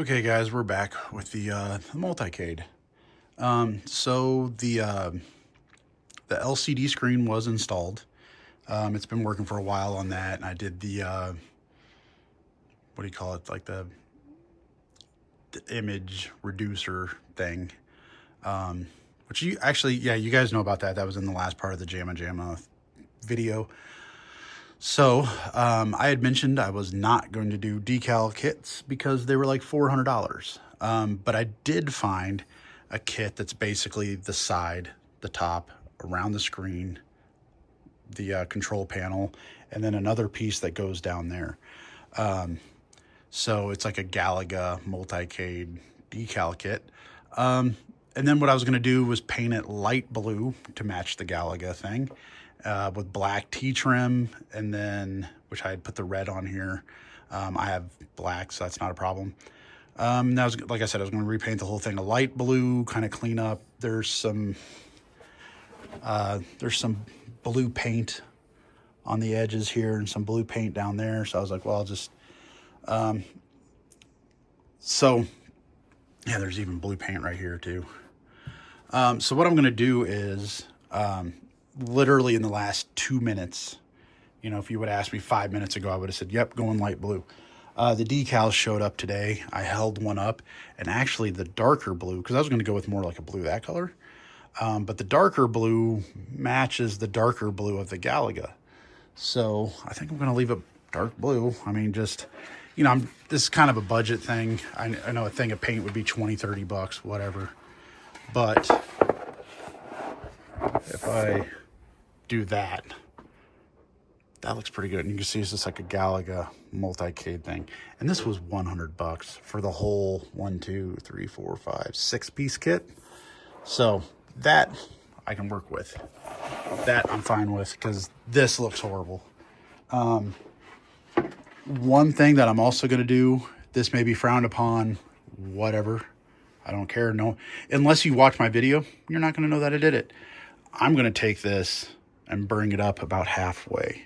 Okay, guys, we're back with the Multicade. So the LCD screen was installed. It's been working for a while on that, and I did the what do you call it, like the image reducer thing. Which you actually, yeah, you guys know about that. That was in the last part of the Jamma video. So I had mentioned I was not going to do decal kits because they were like $400. But I did find a kit that's basically the side, the top, around the screen, the control panel, and then another piece that goes down there. So it's like a Galaga Multicade decal kit. And then what I was going to do was paint it light blue to match the Galaga thing, with black T-trim, and then, which I had put the red on here. I have black, so that's not a problem. That was, like I said, I was going to repaint the whole thing a light blue, kind of clean up. There's some blue paint on the edges here and some blue paint down there. So I was like, well, I'll just, so yeah, there's even blue paint right here too. So what I'm going to do is, literally in the last 2 minutes, you know, if you would ask me 5 minutes ago, I would have said, yep, going light blue. The decals showed up today. I held one up, and actually the darker blue, because I was going to go with more like a blue that color, but the darker blue matches the darker blue of the Galaga. So I think I'm going to leave it dark blue. I mean, just, you know, this is kind of a budget thing. I know a thing of paint would be 20, 30 bucks, whatever. But if I do that, that looks pretty good. And you can see it's just like a Galaga Multicade thing. And this was 100 bucks for the whole 1, 2, 3, 4, 5, 6-piece kit. So that I can work with. That I'm fine with, because this looks horrible. One thing that I'm also going to do, this may be frowned upon, whatever. I don't care. No, unless you watch my video, you're not going to know that I did it. I'm going to take this and bring it up about halfway,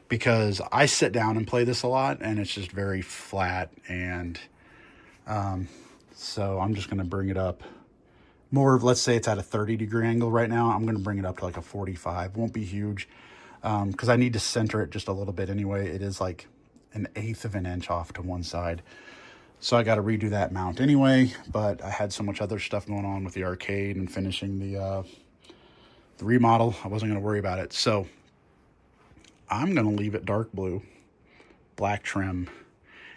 because I sit down and play this a lot and it's just very flat. And so I'm just going to bring it up more. Let's say it's at a 30-degree angle right now. I'm going to bring it up to like a 45. Won't be huge, because I need to center it just a little bit anyway. It is like 1/8 of an inch off to one side. So I got to redo that mount anyway, but I had so much other stuff going on with the arcade and finishing the remodel. I wasn't going to worry about it. So I'm going to leave it dark blue, black trim.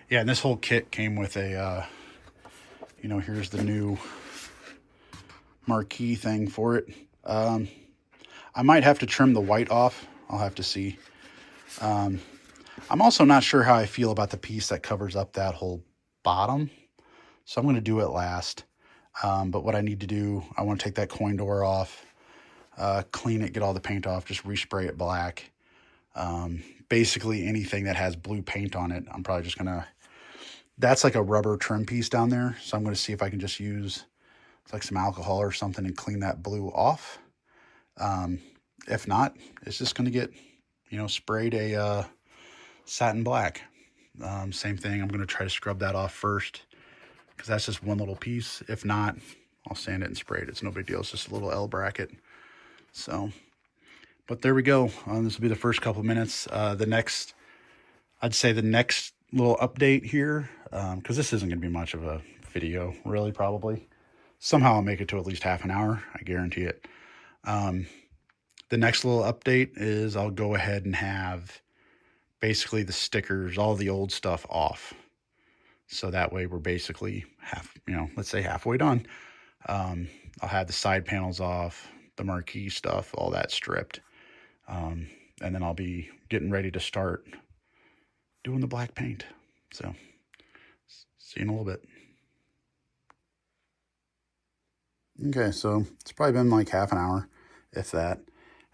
Yeah, and this whole kit came with a, you know, here's the new marquee thing for it. I might have to trim the white off. I'll have to see. I'm also not sure how I feel about the piece that covers up that whole bottom. So I'm going to do it last. But what I need to do, I want to take that coin door off, clean it, get all the paint off, just respray it black. Basically anything that has blue paint on it, I'm probably just going to, that's like a rubber trim piece down there. So I'm going to see if I can just use like some alcohol or something and clean that blue off. If not, it's just going to get, you know, sprayed a satin black. Same thing. I'm going to try to scrub that off first, because that's just one little piece. If not, I'll sand it and spray it. It's no big deal. It's just a little L bracket. So, but there we go. This will be the first couple minutes. I'd say the next little update here, because this isn't going to be much of a video, really, probably. Somehow I'll make it to at least half an hour. I guarantee it. The next little update is I'll go ahead and have basically the stickers, all the old stuff off. So that way we're basically let's say halfway done. I'll have the side panels off, the marquee stuff, all that stripped. And then I'll be getting ready to start doing the black paint. So see you in a little bit. Okay, so it's probably been like half an hour, if that.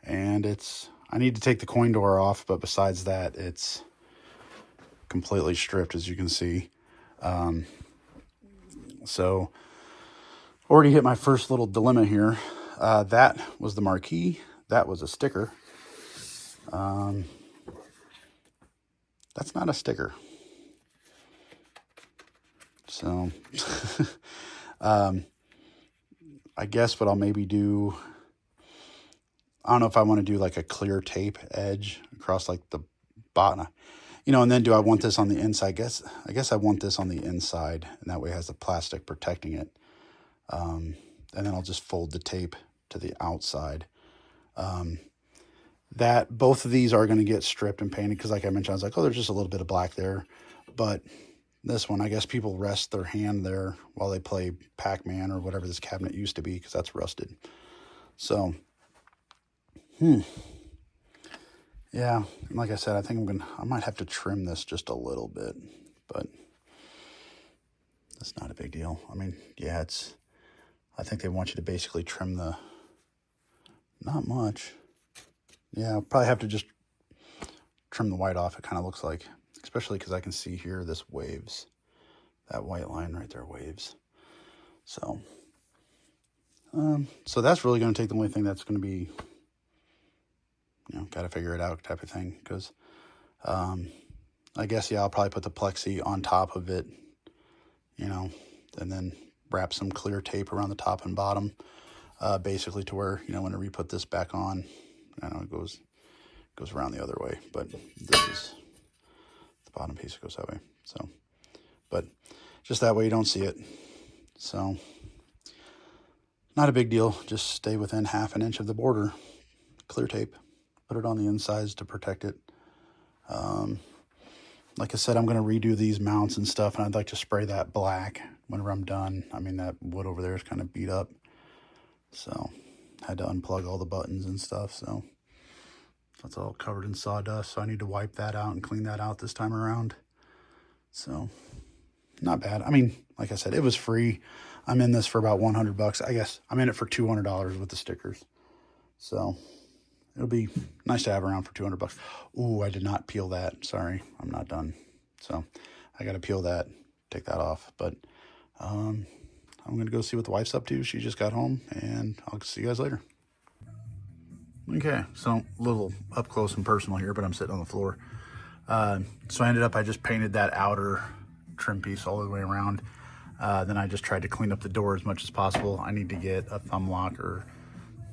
And I need to take the coin door off, but besides that, it's completely stripped, as you can see. So already hit my first little dilemma here. That was the marquee. That was a sticker. That's not a sticker. So I guess what I'll maybe do, I don't know if I want to do like a clear tape edge across like the bottom, you know, and then do I want this on the inside? I guess I want this on the inside, and that way it has the plastic protecting it. And then I'll just fold the tape to the outside. That both of these are going to get stripped and painted because, like I mentioned, I was like, oh, there's just a little bit of black there. But this one, I guess people rest their hand there while they play Pac-Man or whatever this cabinet used to be, because that's rusted. So, yeah, like I said, I think I might have to trim this just a little bit, but that's not a big deal. I mean, yeah, I think they want you to basically trim not much. Yeah, I'll probably have to just trim the white off, it kind of looks like, especially because I can see here this waves. That white line right there waves. So, so that's really going to take the only thing that's going to be, you know, got to figure it out type of thing. Because I guess, yeah, I'll probably put the plexi on top of it, you know, and then wrap some clear tape around the top and bottom, basically to where, you know, whenever you put this back on, I know it goes around the other way, but this is the bottom piece that goes that way. So, but just that way you don't see it. So, not a big deal. Just stay within ½ an inch of the border. Clear tape. Put it on the insides to protect it. Like I said, I'm going to redo these mounts and stuff, and I'd like to spray that black whenever I'm done. I mean, that wood over there is kind of beat up. So, had to unplug all the buttons and stuff, so that's all covered in sawdust. So I need to wipe that out and clean that out this time around. So, not bad. I mean, like I said, it was free. I'm in this for about $100. I guess I'm in it for $200 with the stickers. So, it'll be nice to have around for $200. Ooh, I did not peel that. Sorry, I'm not done. So, I got to peel that, take that off. But, I'm going to go see what the wife's up to. She just got home, and I'll see you guys later. Okay, so a little up close and personal here, but I'm sitting on the floor. So I just painted that outer trim piece all the way around. Then I just tried to clean up the door as much as possible. I need to get a thumb lock or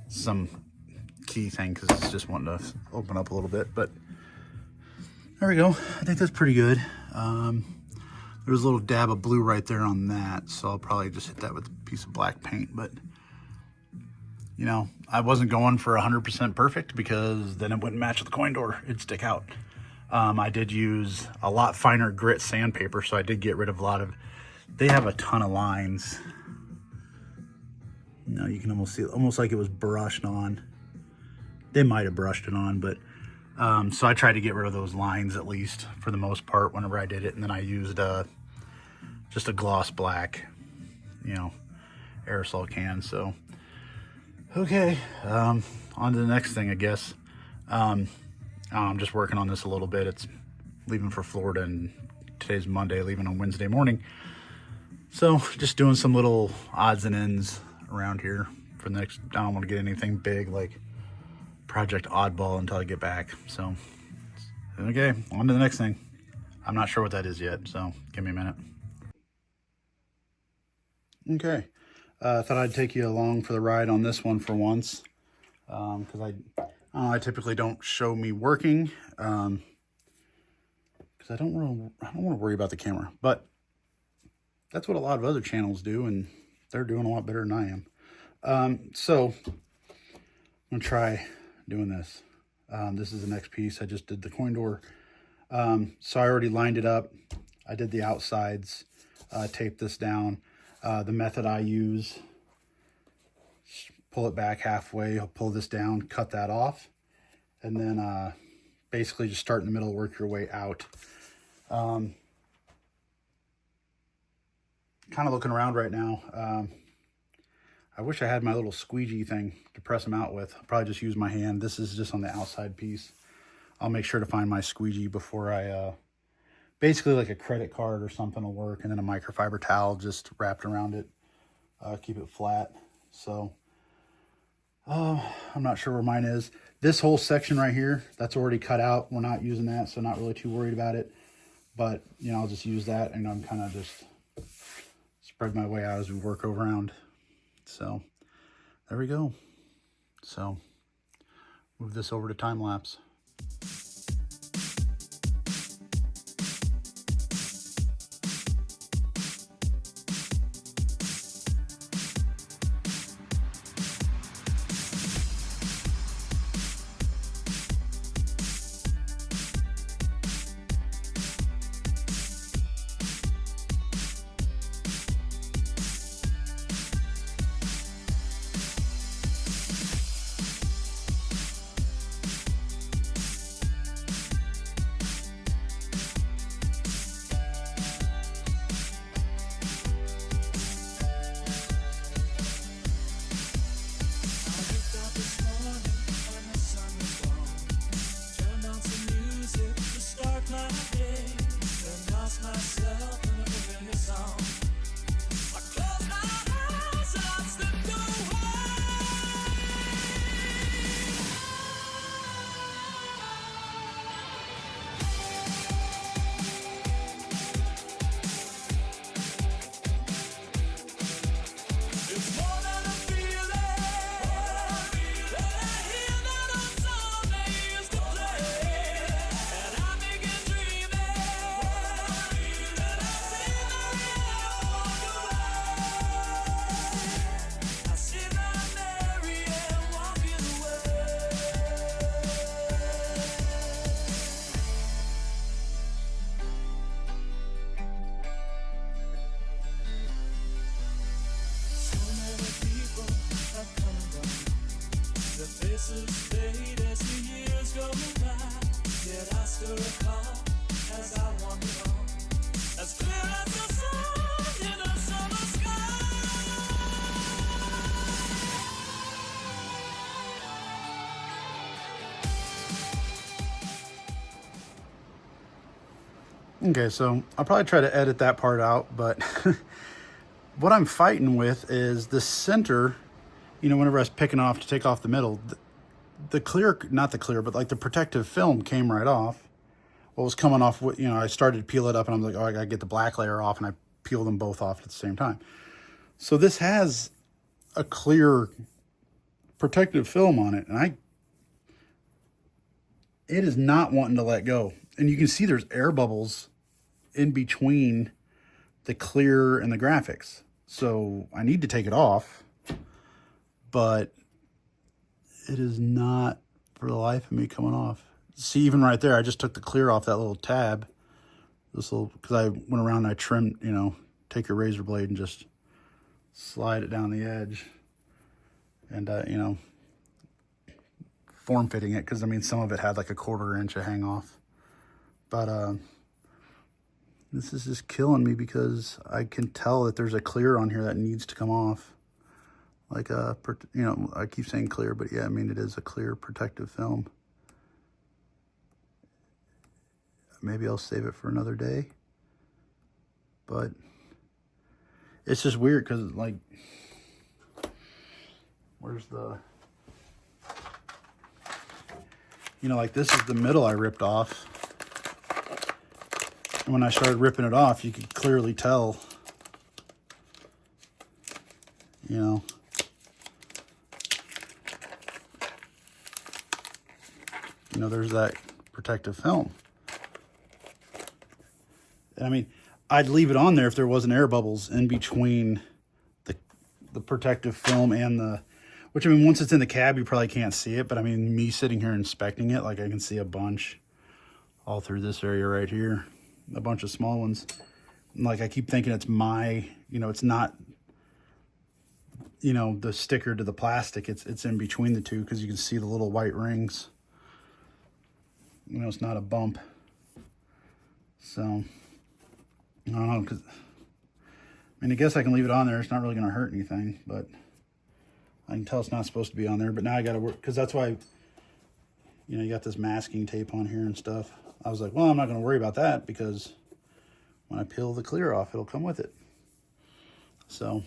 some key thing because it's just wanting to open up a little bit. But there we go. I think that's pretty good. There was a little dab of blue right there on that, so I'll probably just hit that with a piece of black paint. But, you know, I wasn't going for 100% perfect because then it wouldn't match with the coin door. It'd stick out. I did use a lot finer grit sandpaper, so I did get rid of a lot of... They have a ton of lines. You know, you can almost see it, almost like it was brushed on. They might have brushed it on, but... so I tried to get rid of those lines, at least, for the most part, whenever I did it. And then I used just a gloss black, you know, aerosol can. So, okay, on to the next thing, I guess. I'm just working on this a little bit. It's leaving for Florida, and today's Monday, leaving on Wednesday morning. So, just doing some little odds and ends around here for the next... I don't want to get anything big, like Project Oddball, until I get back. So, okay, on to the next thing. I'm not sure what that is yet, so give me a minute. Okay, thought I'd take you along for the ride on this one for once, because I typically don't show me working, because I don't want to worry about the camera, but that's what a lot of other channels do, and they're doing a lot better than I am. So I'm gonna try doing this. This is the next piece. I just did the coin door. So I already lined it up. I did the outsides, taped this down. The method I use, pull it back halfway, I'll pull this down, cut that off, and then basically just start in the middle, work your way out. Kind of looking around right now. I wish I had my little squeegee thing to press them out with. I'll probably just use my hand. This is just on the outside piece. I'll make sure to find my squeegee before I, basically like a credit card or something will work, and then a microfiber towel just wrapped around it, keep it flat. So, I'm not sure where mine is. This whole section right here, that's already cut out. We're not using that, so not really too worried about it. But, you know, I'll just use that, and I'm kind of just spread my way out as we work around. So there we go. So move this over to time lapse. Okay, so I'll probably try to edit that part out, but what I'm fighting with is the center, you know, whenever I was picking off to take off the middle, the clear, not the clear, but like the protective film came right off. What was coming off, you know, I started to peel it up and I'm like, oh, I gotta get the black layer off, and I peeled them both off at the same time. So this has a clear protective film on it, and it is not wanting to let go. And you can see there's air bubbles in between the clear and the graphics. So I need to take it off, but it is not for the life of me coming off. See, even right there, I just took the clear off that little tab. This little, because I went around and I trimmed, you know, take your razor blade and just slide it down the edge. And, you know, form fitting it, because I mean, some of it had like a 1/4 inch of hang off. But this is just killing me because I can tell that there's a clear on here that needs to come off. Like you know, I keep saying clear, but yeah, I mean, it is a clear protective film. Maybe I'll save it for another day. But it's just weird because, like, where's the, you know, like this is the middle I ripped off. And when I started ripping it off, you could clearly tell, you know, there's that protective film. And I mean, I'd leave it on there if there wasn't air bubbles in between the protective film and the, which I mean, once it's in the cab, you probably can't see it, but I mean, me sitting here inspecting it, like I can see a bunch all through this area right here. A bunch of small ones. Like I keep thinking it's my, you know, it's not, you know, the sticker to the plastic. It's in between the two, because you can see the little white rings. You know, it's not a bump. So I don't know, because I mean, I guess I can leave it on there. It's not really going to hurt anything, but I can tell it's not supposed to be on there. But now I got to work, because that's why, you know, you got this masking tape on here and stuff. I was like, well, I'm not going to worry about that, because when I peel the clear off, it'll come with it. So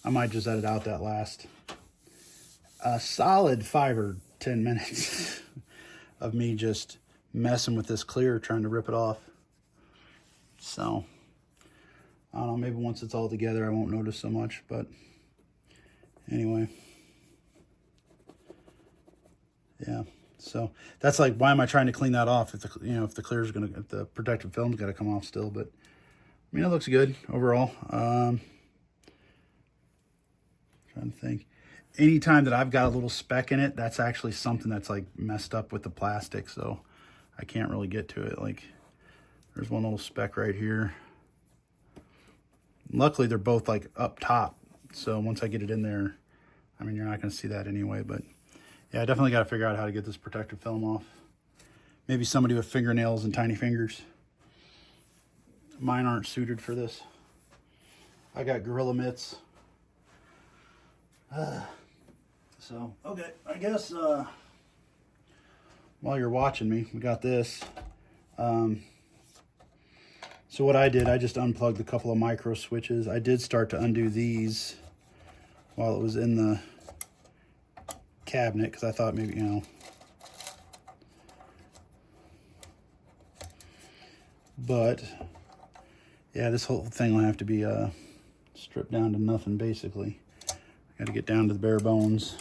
I might just edit out that last solid 5 or 10 minutes of me just messing with this clear, trying to rip it off. So I don't know, maybe once it's all together I won't notice so much, but anyway. Yeah, so that's like, why am I trying to clean that off if the, you know, if the clear's gonna, if the protective film's gotta come off still. But I mean, it looks good overall. Trying to think. Anytime that I've got a little speck in it, that's actually something that's like messed up with the plastic, so I can't really get to it. Like, there's one little speck right here. Luckily, they're both like up top, so once I get it in there, I mean, you're not gonna see that anyway. But yeah, I definitely got to figure out how to get this protective film off. Maybe somebody with fingernails and tiny fingers. Mine aren't suited for this. I got gorilla mitts. So, okay, I guess while you're watching me, we got this. So what I did, I just unplugged a couple of micro switches. I did start to undo these while it was in the cabinet, because I thought maybe, you know, but yeah, this whole thing will have to be stripped down to nothing basically. I got to get down to the bare bones.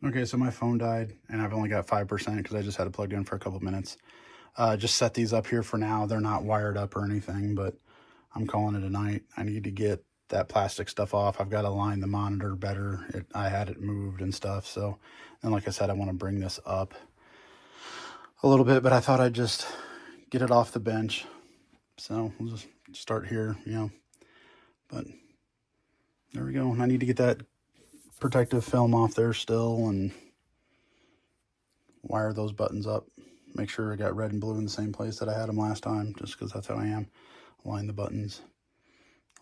Okay, so my phone died, and I've only got 5% because I just had it plugged in for a couple minutes. Just set these up here for now. They're not wired up or anything, but I'm calling it a night. I need to get that plastic stuff off. I've got to line the monitor better. I had it moved and stuff. So, and like I said, I want to bring this up a little bit, but I thought I'd just get it off the bench, So we'll just start here, you know. But there we go. And I need to get that protective film off there still and wire those buttons up. Make sure I got red and blue in the same place that I had them last time, just because that's how I am. Align the buttons,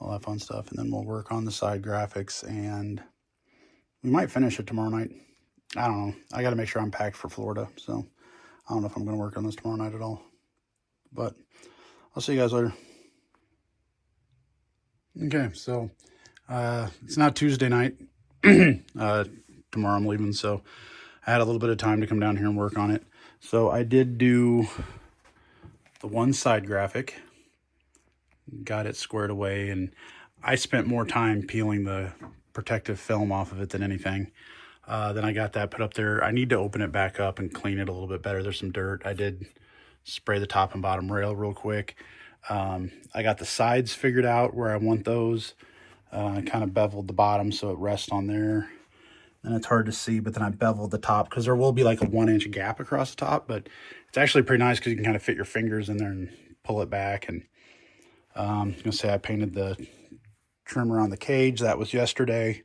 all that fun stuff. And then we'll work on the side graphics, and we might finish it tomorrow night. I don't know. I got to make sure I'm packed for Florida, so I don't know if I'm going to work on this tomorrow night at all. But I'll see you guys later. Okay, so it's not Tuesday night. Tomorrow I'm leaving, so I had a little bit of time to come down here and work on it. So I did do the one side graphic, got it squared away, and I spent more time peeling the protective film off of it than anything. Then I got that put up there. I need to open it back up and clean it a little bit better. There's some dirt. I did spray the top and bottom rail real quick. I got the sides figured out where I want those. I kind of beveled the bottom so it rests on there. And it's hard to see, but then I beveled the top because there will be like a 1-inch gap across the top, but it's actually pretty nice because you can kind of fit your fingers in there and pull it back. And I'm gonna say I painted the trim around the cage. That was yesterday.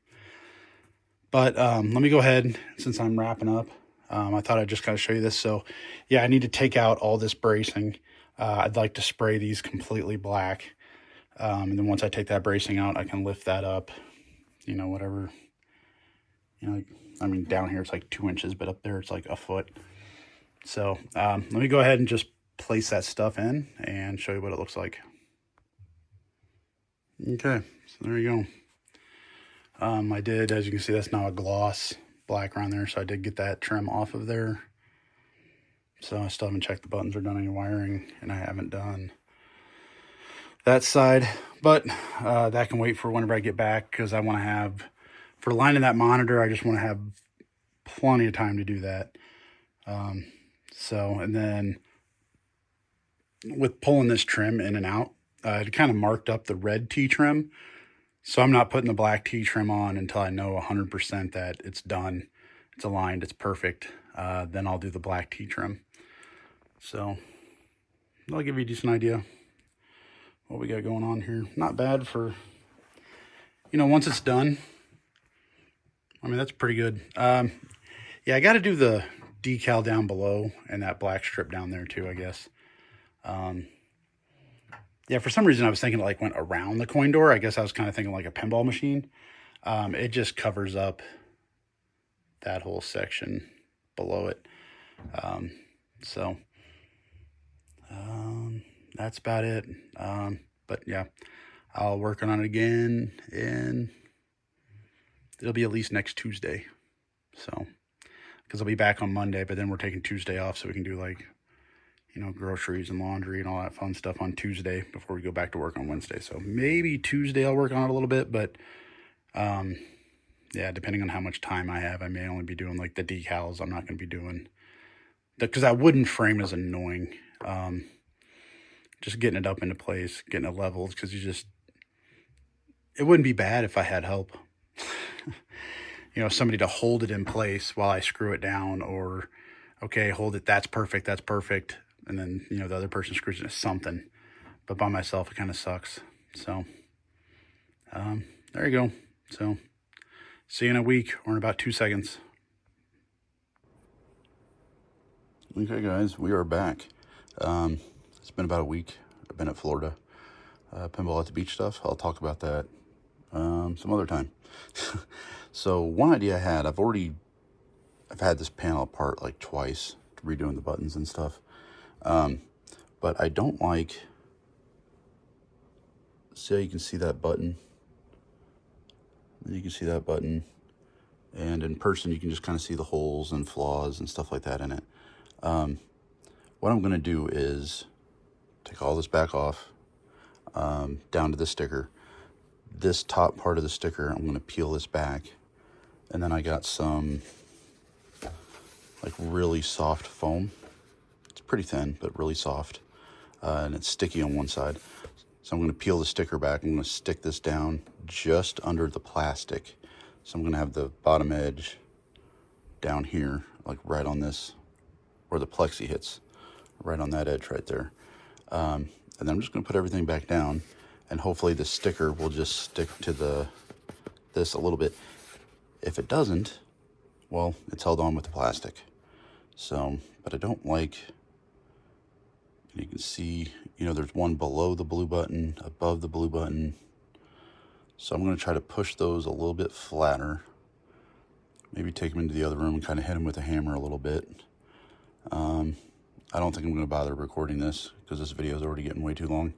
But let me go ahead, since I'm wrapping up. I thought I'd just kind of show you this. So yeah, I need to take out all this bracing. I'd like to spray these completely black. And then once I take that bracing out, I can lift that up, you know, whatever. You know, I mean, down here it's like 2 inches, but up there it's like a foot. So let me go ahead and just place that stuff in and show you what it looks like. Okay, so there you go. I did, as you can see, that's now a gloss black around there, so I did get that trim off of there. So I still haven't checked the buttons or done any wiring, and I haven't done that side, but that can wait for whenever I get back, because I want to have, for lining that monitor, I just want to have plenty of time to do that. And then with pulling this trim in and out, it kind of marked up the red T-trim. So I'm not putting the black T-trim on until I know 100% that it's done, it's aligned, it's perfect. Then I'll do the black T-trim. So that'll give you a decent idea what we got going on here. Not bad for, you know, once it's done. I mean, that's pretty good. Yeah, I got to do the decal down below and that black strip down there too, I guess. Yeah, for some reason I was thinking it like went around the coin door. I guess I was kind of thinking like a pinball machine. It just covers up that whole section below it. That's about it. But yeah, I'll work on it again, and it'll be at least next Tuesday. So, because I'll be back on Monday, but then we're taking Tuesday off so we can do like, you know, groceries and laundry and all that fun stuff on Tuesday before we go back to work on Wednesday. So maybe Tuesday I'll work on it a little bit, but yeah, depending on how much time I have, I may only be doing like the decals. I'm not going to be doing the, because that wooden frame is annoying. Just getting it up into place, getting it leveled, because it wouldn't be bad if I had help. You know, somebody to hold it in place while I screw it down, or, okay, hold it, that's perfect, and then, you know, the other person screws it into something. But by myself, it kind of sucks. So, there you go. So, see you in a week, or in about 2 seconds. Okay, guys, we are back. It's been about a week. I've been at Florida. Pinball at the beach stuff. I'll talk about that some other time. So one idea I had, I've had this panel apart like twice, redoing the buttons and stuff. But I don't like, see how you can see that button? You can see that button. And in person, you can just kind of see the holes and flaws and stuff like that in it. What I'm going to do is take all this back off, down to the sticker. This top part of the sticker, I'm going to peel this back. And then I got some like really soft foam. It's pretty thin, but really soft. And it's sticky on one side. So I'm going to peel the sticker back. I'm going to stick this down just under the plastic. So I'm going to have the bottom edge down here, like right on this, where the plexi hits, right on that edge right there. And And then I'm just going to put everything back down, and hopefully the sticker will just stick to this a little bit. If it doesn't, well, it's held on with the plastic. So, but I don't like, you can see, you know, there's one below the blue button, above the blue button. So I'm going to try to push those a little bit flatter. Maybe take them into the other room and kind of hit them with a hammer a little bit. I don't think I'm going to bother recording this because this video is already getting way too long.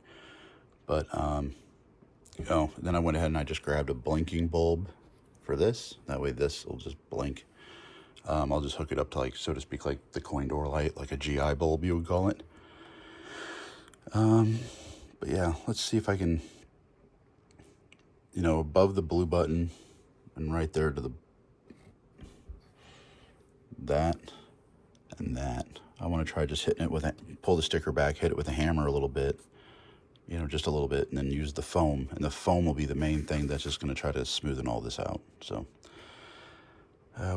But, oh, then I went ahead and I just grabbed a blinking bulb for this. That way this will just blink. I'll just hook it up to, like, so to speak, like the coin door light, like a GI bulb you would call it. But yeah, let's see if I can, you know, above the blue button and right there to that and that. I want to try just hitting it with pull the sticker back, hit it with a hammer a little bit, you know, just a little bit, and then use the foam. And the foam will be the main thing that's just going to try to smoothen all this out. So,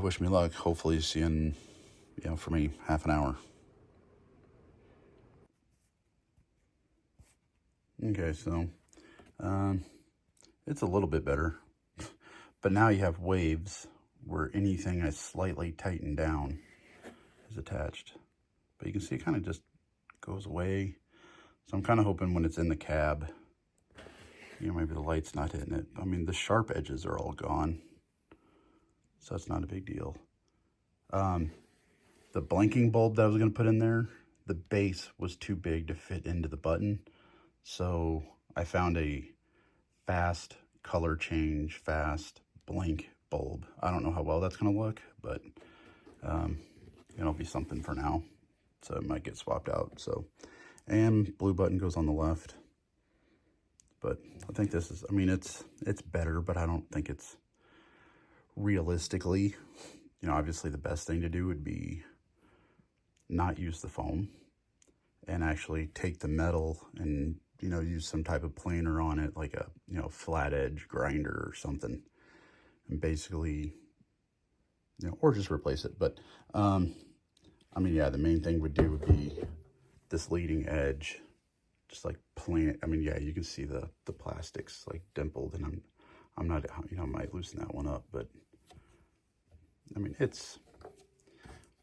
wish me luck. Hopefully see you in, you know, for me, half an hour. Okay, so it's a little bit better. But now you have waves where anything I slightly tighten down is attached. But you can see it kind of just goes away. So I'm kind of hoping when it's in the cab, you know, maybe the light's not hitting it. I mean, the sharp edges are all gone, so that's not a big deal. The blinking bulb that I was going to put in there, the base was too big to fit into the button. So I found a fast color change, fast blink bulb. I don't know how well that's going to look, but it'll be something for now. So it might get swapped out. So, and blue button goes on the left. But I think this is, I mean, it's better, but I don't think it's realistically, you know, obviously the best thing to do would be not use the foam and actually take the metal and, you know, use some type of planer on it, like a, you know, flat edge grinder or something, and basically, you know, or just replace it. But, I mean, yeah, the main thing would be this leading edge, just like plain. I mean, yeah, you can see the plastics like dimpled, and I'm not, you know, I might loosen that one up, but I mean,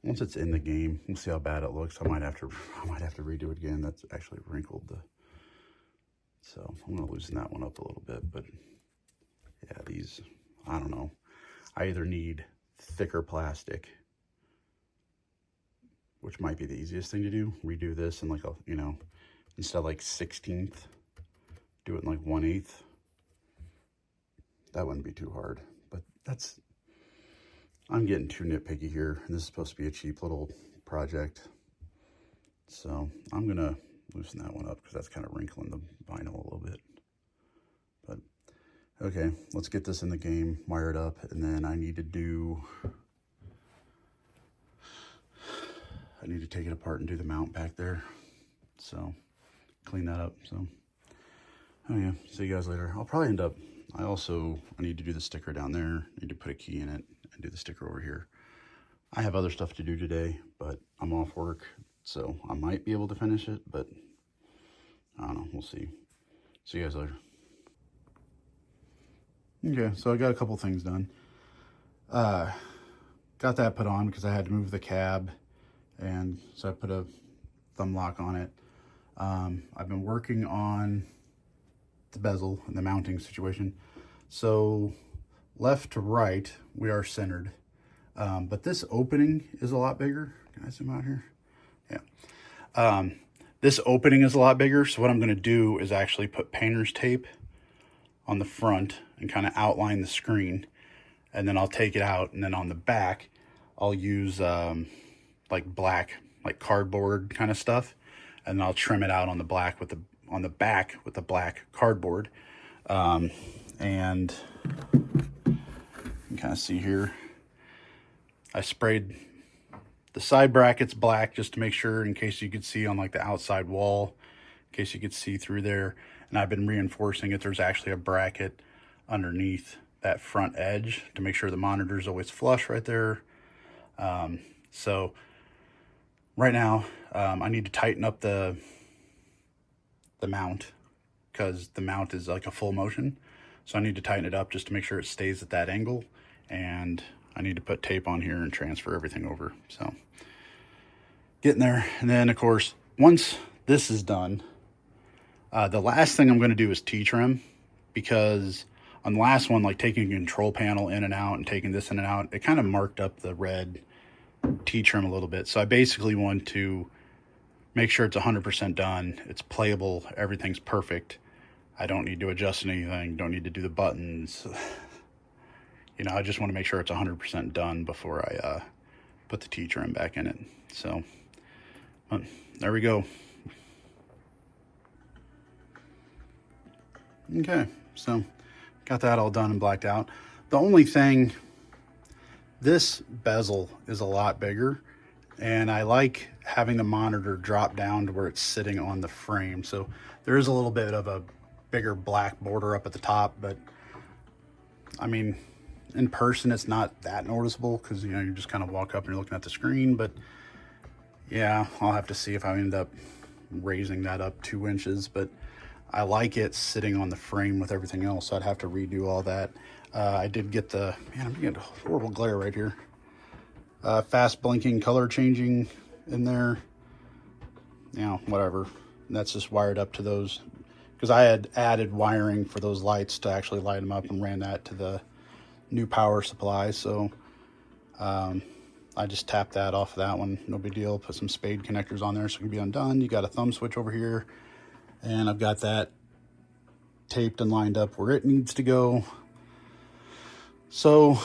once it's in the game, we'll see how bad it looks. I might have to redo it again. That's actually wrinkled so I'm gonna loosen that one up a little bit. But yeah, these, I don't know. I either need thicker plastic, which might be the easiest thing to do. Redo this in like a, you know, instead of like 16th, do it in like 1/8. That wouldn't be too hard, but I'm getting too nitpicky here. This is supposed to be a cheap little project. So I'm gonna loosen that one up because that's kind of wrinkling the vinyl a little bit. But okay, let's get this in the game, wire it up, and then I need to take it apart and do the mount back there. So clean that up. So, oh yeah, see you guys later. I'll probably end up, I need to do the sticker down there. I need to put a key in it and do the sticker over here. I have other stuff to do today, but I'm off work, so I might be able to finish it, but I don't know, we'll see. See you guys later. Okay, so I got a couple things done. Got that put on because I had to move the cab, and so I put a thumb lock on it. I've been working on the bezel and the mounting situation. So left to right, we are centered. But this opening is a lot bigger. Can I zoom out here? Yeah. This opening is a lot bigger. So what I'm going to do is actually put painter's tape on the front and kind of outline the screen. And then I'll take it out. And then on the back, I'll use like black, like cardboard kind of stuff. And I'll trim it out on the back with the black cardboard. And you can kind of see here, I sprayed the side brackets black just to make sure, in case you could see on like the outside wall, in case you could see through there. And I've been reinforcing it. There's actually a bracket underneath that front edge to make sure the monitor's always flush right there. So right now, I need to tighten up the the mount, because the mount is like a full motion. So I need to tighten it up just to make sure it stays at that angle. And I need to put tape on here and transfer everything over. So getting there. And then of course, once this is done, the last thing I'm going to do is T-trim, because on the last one, like taking a control panel in and out and taking this in and out, it kind of marked up the red T-trim a little bit. So I basically want to make sure it's 100% done. It's playable. Everything's perfect. I don't need to adjust anything. Don't need to do the buttons. You know, I just want to make sure it's 100% done before I put the T-trim back in it. So there we go. Okay, so got that all done and blacked out. The only thing, this bezel is a lot bigger, and I like having the monitor drop down to where it's sitting on the frame. So there is a little bit of a bigger black border up at the top, but I mean, in person it's not that noticeable, because you know, you just kind of walk up and you're looking at the screen. But yeah, I'll have to see if I end up raising that up 2 inches, but I like it sitting on the frame with everything else, so I'd have to redo all that. I did get the, man, I'm getting a horrible glare right here. Fast blinking color changing in there. You know, whatever. That's just wired up to those, because I had added wiring for those lights to actually light them up and ran that to the new power supply. So I just tapped that off of that one. No big deal. Put some spade connectors on there so it can be undone. You got a thumb switch over here, and I've got that taped and lined up where it needs to go. So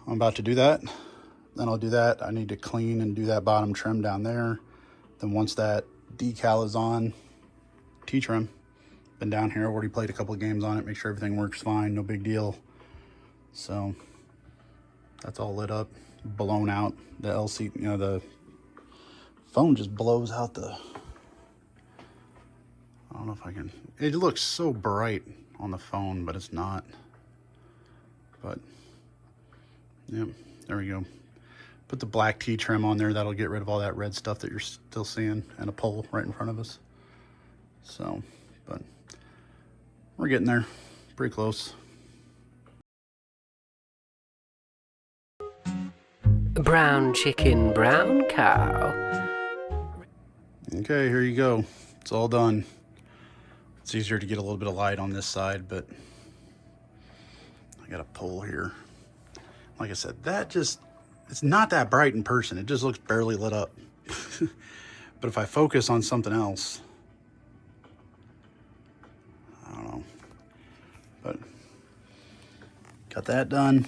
I'm about to do that. Then I'll do that. I need to clean and do that bottom trim down there. Then once that decal is on, T-trim. Been down here, already played a couple of games on it, make sure everything works fine, no big deal. So that's all lit up, blown out. The LCD, you know, the phone just blows out the, I don't know if I can, it looks so bright on the phone, but it's not. But yeah, there we go. Put the black T-trim on there. That'll get rid of all that red stuff that you're still seeing, and a pole right in front of us. So, but we're getting there, pretty close. Brown chicken, brown cow. Okay, here you go. It's all done. It's easier to get a little bit of light on this side, but I got a pole here. Like I said, that just, it's not that bright in person. It just looks barely lit up. But if I focus on something else, I don't know. But got that done.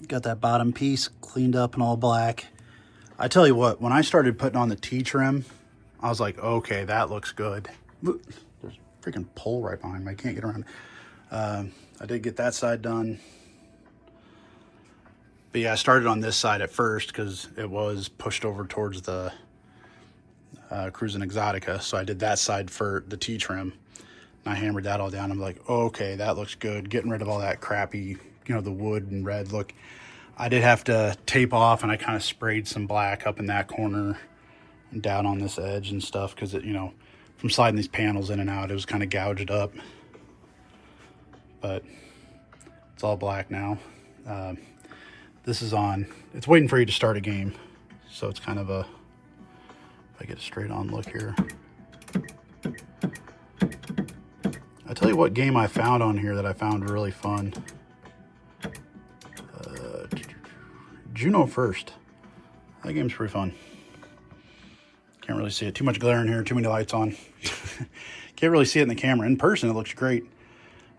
Got that bottom piece cleaned up and all black. I tell you what, when I started putting on the T-trim, I was like, okay, that looks good. Look, there's a freaking pole right behind me. I can't get around. I did get that side done. But yeah, I started on this side at first because it was pushed over towards the Cruisin' Exotica. So I did that side for the T-trim. And I hammered that all down. I'm like, oh, okay, that looks good. Getting rid of all that crappy, you know, the wood and red look. I did have to tape off, and I kind of sprayed some black up in that corner and down on this edge and stuff, because it, you know, from sliding these panels in and out, it was kind of gouged up. But it's all black now. This is on, it's waiting for you to start a game. So it's kind of a, if I get a straight on look here. I tell you what game I found on here that I found really fun. Juno First. That game's pretty fun. Can't really see it. Too much glare in here, too many lights on. Can't really see it in the camera. In person, it looks great.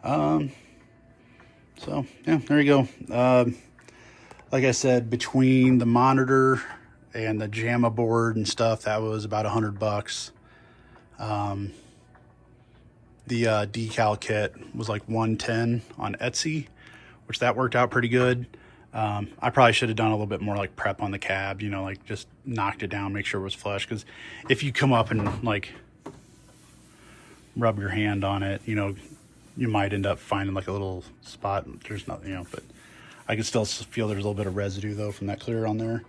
So, yeah, there you go. Like I said, between the monitor and the JAMA board and stuff, that was about $100. The decal kit was like $110 on Etsy, which that worked out pretty good. I probably should have done a little bit more like prep on the cab, you know, like just knocked it down, make sure it was flush. Because if you come up and like rub your hand on it, you know, you might end up finding like a little spot. There's nothing, you know, but I can still feel there's a little bit of residue though from that clear on there.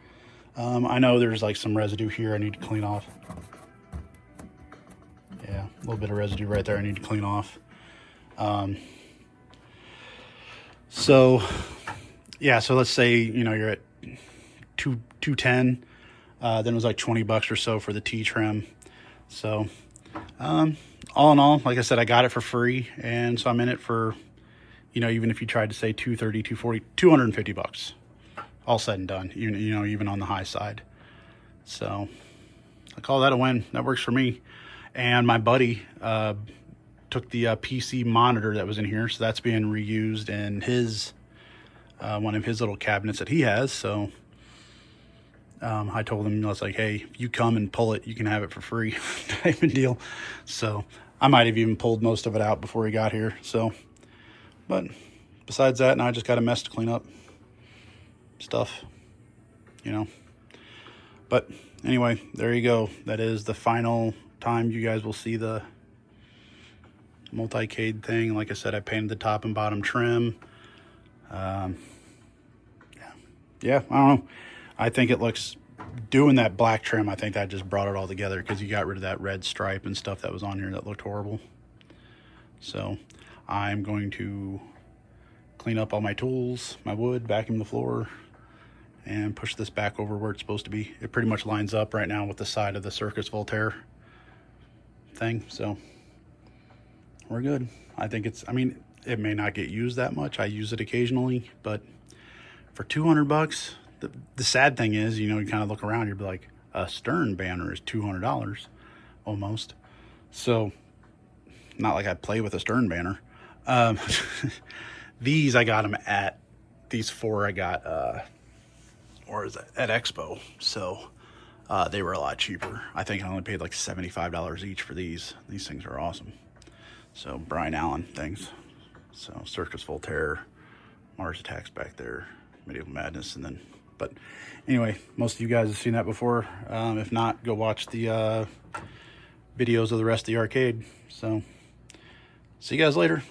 I know there's like some residue here I need to clean off. Yeah. little bit of residue right there I need to clean off. So yeah, so let's say, you know, you're at 210, then it was like $20 or so for the T-trim. So all in all, like I said, I got it for free, and so I'm in it for, you know, even if you tried to say 230, 240, $250, all said and done, you know, even on the high side. So I call that a win. That works for me. And my buddy took the PC monitor that was in here, so that's being reused in his one of his little cabinets that he has. So I told him, I was like, hey, if you come and pull it, you can have it for free type of deal. So I might have even pulled most of it out before he got here. So, but besides that, now I just got a mess to clean up stuff, you know. But anyway, there you go. That is the final time you guys will see the Multicade thing. Like I said, I painted the top and bottom trim. Yeah, I don't know. I think it looks, doing that black trim, I think that just brought it all together, because you got rid of that red stripe and stuff that was on here that looked horrible. So I'm going to clean up all my tools, my wood, vacuum the floor, and push this back over where it's supposed to be. It pretty much lines up right now with the side of the Circus Voltaire thing, so we're good. I think it's, I mean, it may not get used that much. I use it occasionally, but for $200, the sad thing is, you know, you kind of look around, you'd be like, a Stern banner is $200 almost. So not like I play with a Stern banner. These I got them at, these four I got or is it at Expo, so they were a lot cheaper. I think I only paid like $75 each for these. These things are awesome. So Brian Allen things. So Circus Voltaire, Mars Attacks back there, Medieval Madness, and then, but anyway, most of you guys have seen that before. If not, go watch the videos of the rest of the arcade. So see you guys later.